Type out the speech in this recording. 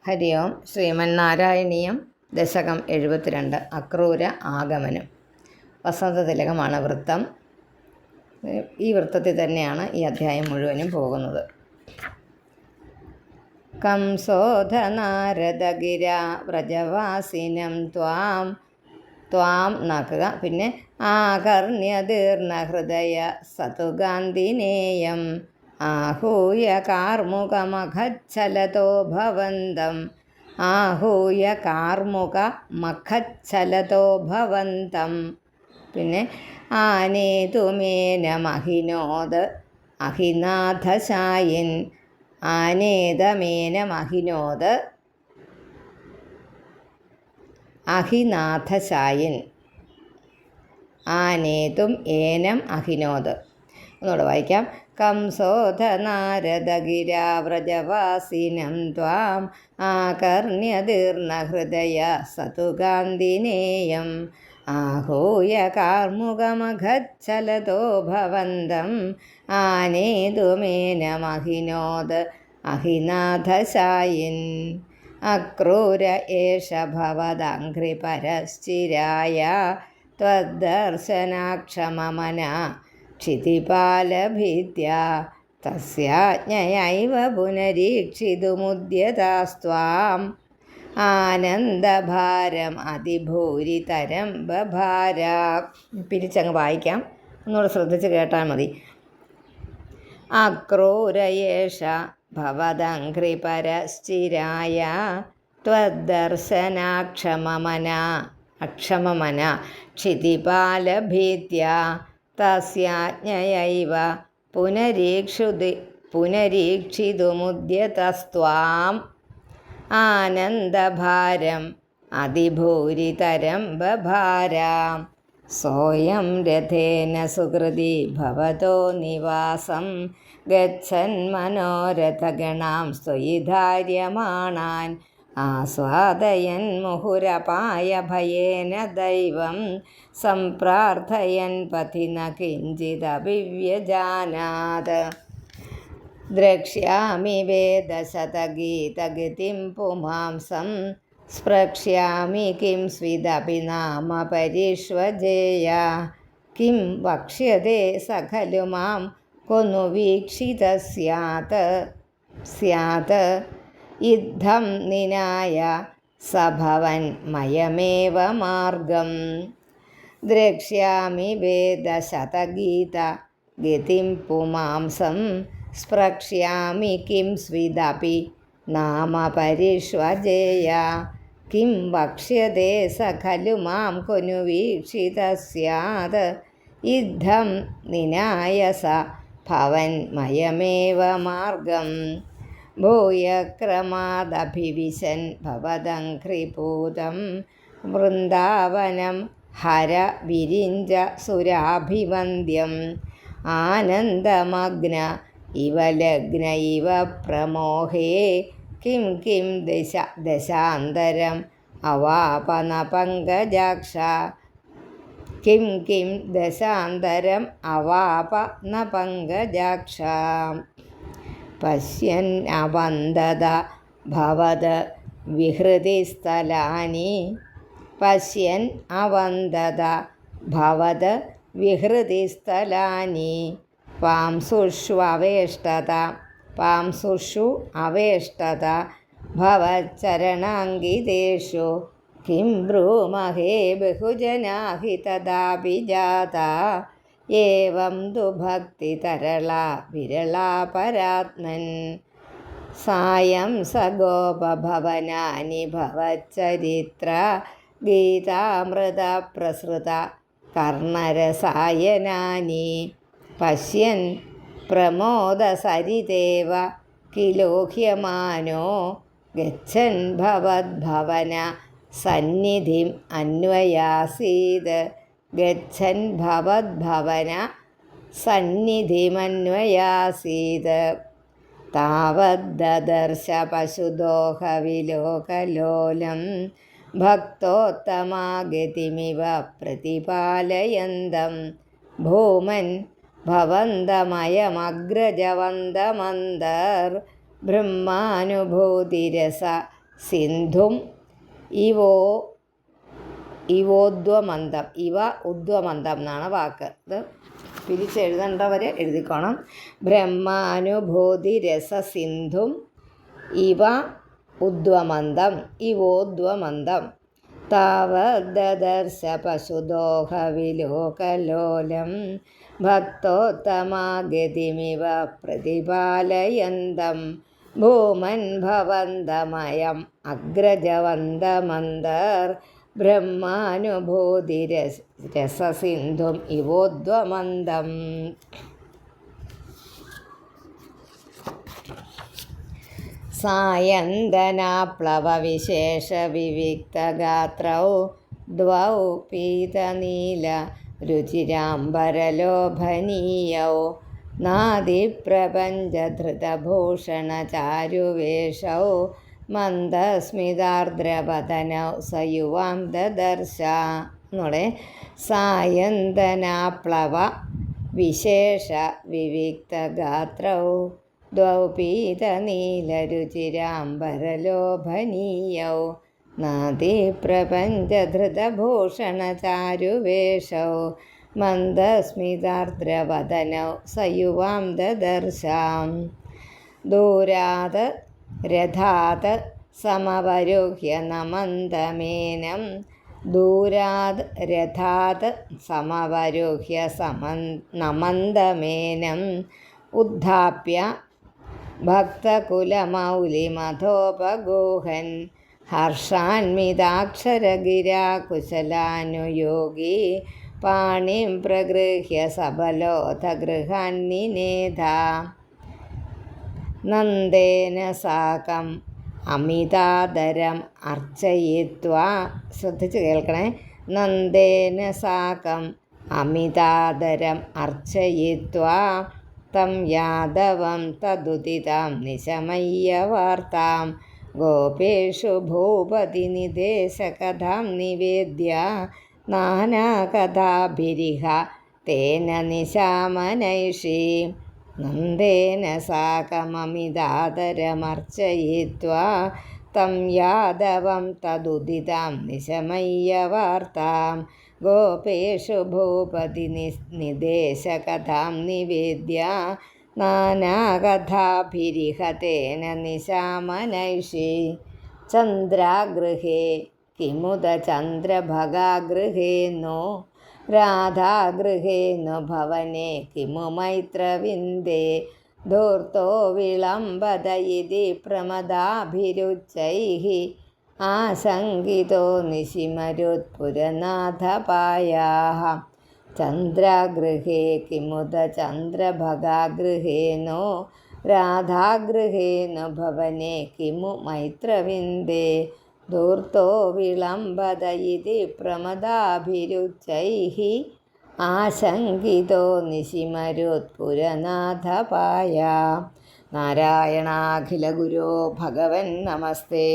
ഹരി ഓം. ശ്രീമന്നാരായണീയം ദശകം 72 അക്രൂര ആഗമനം. വസന്തതിലകമാണ് വൃത്തം. ഈ വൃത്തത്തിൽ തന്നെയാണ് ഈ അധ്യായം മുഴുവനും പോകുന്നത്. കംസോധ നാരദഗിര വ്രജവാസിനം ത്വാം നാക്കുക. പിന്നെ ആകർണ്യദീർണ ഹൃദയ സതുഗാന്ധിനേയം ആഹൂയ കാർമുകമഖച്ഛലതോ ഭവന്തം പിന്നെ ആനേതുമേനമഹിനോദ് അഹിനാഥശായിൻ ആനേതമേനമഹിനോദ് അഹിനാഥശായിൻ ആനേതും ഏനം അഹിനോദ്. ഒന്നുകൂടെ വായിക്കാം. കംസോധ നാരദഗിരാവ്രജവാസിനം ത്വാം ആകർണ്യദീർണ ഹൃദയ സതുഗാന്ധിനേയം ആഹൂയ കാർമുകമഖച്ഛലതോ ഭവന്തം ആനേതുമേനമഹിനോദ് അഹിനാഥശായിൻ അക്രൂര ഏഷ ഭവദംഘ്രിപരശ്ചിരായ ത്വദ്ദർശനാക്ഷമമന ക്ഷിതിപാലഭീത്യാ തസ്യാജ്ഞയൈവ പുനരീക്ഷിതുമുദ്യതാസ്ത്വാം ആനന്ദഭാരം അതിഭൂരിതരം ബഭാര. പിരിച്ചങ്ങ് വായിക്കാം, ഒന്നുകൂടെ ശ്രദ്ധിച്ച് കേട്ടാൽ മതി. അക്രൂരയേഷ ഭവദംഘ്രിപരശ്ചിരായ ത്വദ്ദർശനാക്ഷമമന ക്ഷിതിപാലഭീത്യാ തസ്യാജ്ഞയൈവ പുനരീക്ഷിതുമുദ്യതസ്ത്വാം ആനന്ദഭാരം അതിഭൂരിതരം ബഭാര. സോയം രഥേന സുഹൃതി ഭവതോ നിവാസം ഗച്ഛൻ മനോരഥഗണാം സ്വയിധാര്യമാണാൻ ആസ്വാദയൻ മുഹുരപായ ഭയേന ദൈവം സംപ്രാർത്ഥയൻ പഥിന കിഞ്ചിദഭിവ്യജാനാത്. ദ്രക്ഷ്യാമി വേദശതഗീതഗതിം പുമാംസം സ്പൃക്ഷ്യാമി കിം സ്വിദപി നാമ പരിഷ്വജേയ കിം വക്ഷ്യതേ സഖലു മാം കൊന്നു വീക്ഷിത സ്യാത് ഇദ്ധം നിനായ സഭവൻ മയമേവ മാർഗം. ദ്രക്ഷ്യാമി വേദശതഗീത ഗതിം പുമാംസം സ്പൃക്ഷ്യാമി കിം സ്വിദപി നാമ പരിഷ്വജേയ കിം വക്ഷ്യതേ സഖലു മാം കൊന്നു വീക്ഷിത സ്യാത് ഇദ്ധം നിനായ സ ഭവൻ മയമേവ മാർഗം. ഭൂയക്രമാദഭിവിശൻ ഭവദംഘ്രിപൂതം വൃന്ദാവനം ഹര വിരിഞ്ച സുരാഭിവന്ദ്യം ആനന്ദമഗ്ന ഇവ ലഗ്ന ഇവ പ്രമോഹേ കിം കിം ദശാന്തരം അവാപന പങ്കജാക്ഷ കിം കിം ദശാന്തരം അവാപന പങ്കജാക്ഷ. പശ്യൻ അവന്ദത ഭവത് വിഹൃതിസ്ഥലാനി പശ്യൻ അവന്ദത ഭവത് വിഹൃതിസ്ഥലാനി പാംസുഷു അവേഷ്ടത ഭവച്ചരണാങ്കിതേഷു കിം ബ്രൂമഹേ ബഹുജനാഹി തദാപി ജാതാ ഏവം തു ഭക്തി തരളാ വിരളാ പരാത്മൻ. സായം സഗോപഭവനാനി ഭവച്ചരിത്ര ഗീതാമൃത പ്രസൃത കർണരസായനാനി പശ്യൻ പ്രമോദസരിതേവ കിലോഹ്യമാനോ ഗച്ഛൻ ഭവദ്ഭവന സന്നിധിം അന്വയാസീത് ഗച്ഛൻ ഭവദ്ഭവന സന്നിധിമന്വയാസീത്. താവദ്ദർശ പശുദോഹവിലോകലോലം ഭക്തോത്തമാഗതിമിവ പ്രതിപാലയന്തം ഭൂമൻ ഭവന്തമയമഗ്രജവന്തമന്തർ ബ്രഹ്മാനുഭൂതിരസ സിന്ധും ഇവോ ഇവോദ്വമന്തം. ഇവ ഉദ്വമന്തം എന്നാണ് വാക്ക്. ഇത് പിരിച്ചെഴുതേണ്ടവർ എഴുതിക്കോണം. ബ്രഹ്മാനുഭൂതി രസസിന്ധും ഇവ ഉദ്വമന്തം ഇവോദ്വമന്തം. താവദ്ദർശ പശുദോഹവിലോകലോലം ഭക്തോത്തമാഗതിമിവ പ്രതിപാലയന്തം ഭൂമൻ ഭവന്തമയം അഗ്രജവന്തമന്തർ ബ്രഹ്മാനുഭൂതി രസസിന്ധും ഇവോദ്വമന്തം. സായന്തനാപ്ലവവിശേഷവിവിക്തഗാത്രൗ ദ്വൗ പീതനീല രുചിരാംബരലോഭനീയൗ നാദിപ്രപഞ്ചധൃതഭൂഷണചാരുവേഷൗ മന്ദസ്മിതാർദ്രവദനൗ സയുവാം ദദർശ. എന്നോടെ സായന്തനാപ്ലവ വിശേഷ വിവിക്തഗാത്രൗ ദ്വൗ പീതനീലരുചിരാംബരലോഭനീയൗ നാദിപ്രപഞ്ചധൃതഭൂഷണചാരുവേഷൗ മന്ദസ്മിതാർദ്രവദനൗ സയുവാം ദദർശാം. ദൂരാത് രഥാത് സമവരുഹ്യ നമന്തമേനം ദൂരാത് രഥാത് സമവരുഹ്യ നമന്തമേനം ഉദ്ധാപ്യ ഭക്തകുലമൗലിമധോപഗോഹൻ ഹർഷാന്വിതാക്ഷരഗിരാകുശലാനുയോഗി പാണിം പ്രഗൃഹ്യ സബലോധഗൃഹാന്നിനേധ. നന്ദേന സാകം അമിതാദരം അർച്ചയിത്വാ. ശ്രദ്ധിച്ച് കേൾക്കണേ. നന്ദേന സാകം അമിതാദരം അർച്ചയിത്വാ തം യാദവം തദുദിതാം നിശമയ്യ വാർത്താം ഗോപേഷു ഭൂപതി നിദേശകഥാം നിവേദ്യ നാനാകഥാഭിരിഹ തേന നിശാമനൈഷി. നന്ദേന സാകമമിതാദരമർച്ചയിത്വാ തം യാദവം തദുദിതാം നിശമയ്യ വാർത്താം ഗോപേഷു ഭൂപതി നിദേശകഥാം നിവേദ്യ നാനാകഥാഭിരിഹ തേന നിശാമനൈഷി. ചന്ദ്രാഗൃഹേ കിമുദ ചന്ദ്രഭഗാഗൃഹേ നോ രാധാഗൃഹേ നോ ഭവനെ കിമു മൈത്രവിന്ദേ ധൂർത്തോ വിളംബത ഇതി പ്രമദാഭിരുച്ചൈഃ ആശങ്കിതോ നിശിമരുത്പുരനാഥപായാഃ. ചന്ദ്രാഗൃഹേ കിമുദ ചന്ദ്രഭഗാഗൃഹേ നോ രാധാഗൃഹേ നോ ഭവനെ കിമു മൈത്രവിന്ദേ ധൂർത്തോ വിളംബത ഇതി പ്രമദാഭിരുച്ചൈഃ ആശങ്കിതോ നിശിമരുത്പുരനാഥപായാഃ. നാരായണാഖില ഗുരോ ഭഗവൻ നമസ്തേ.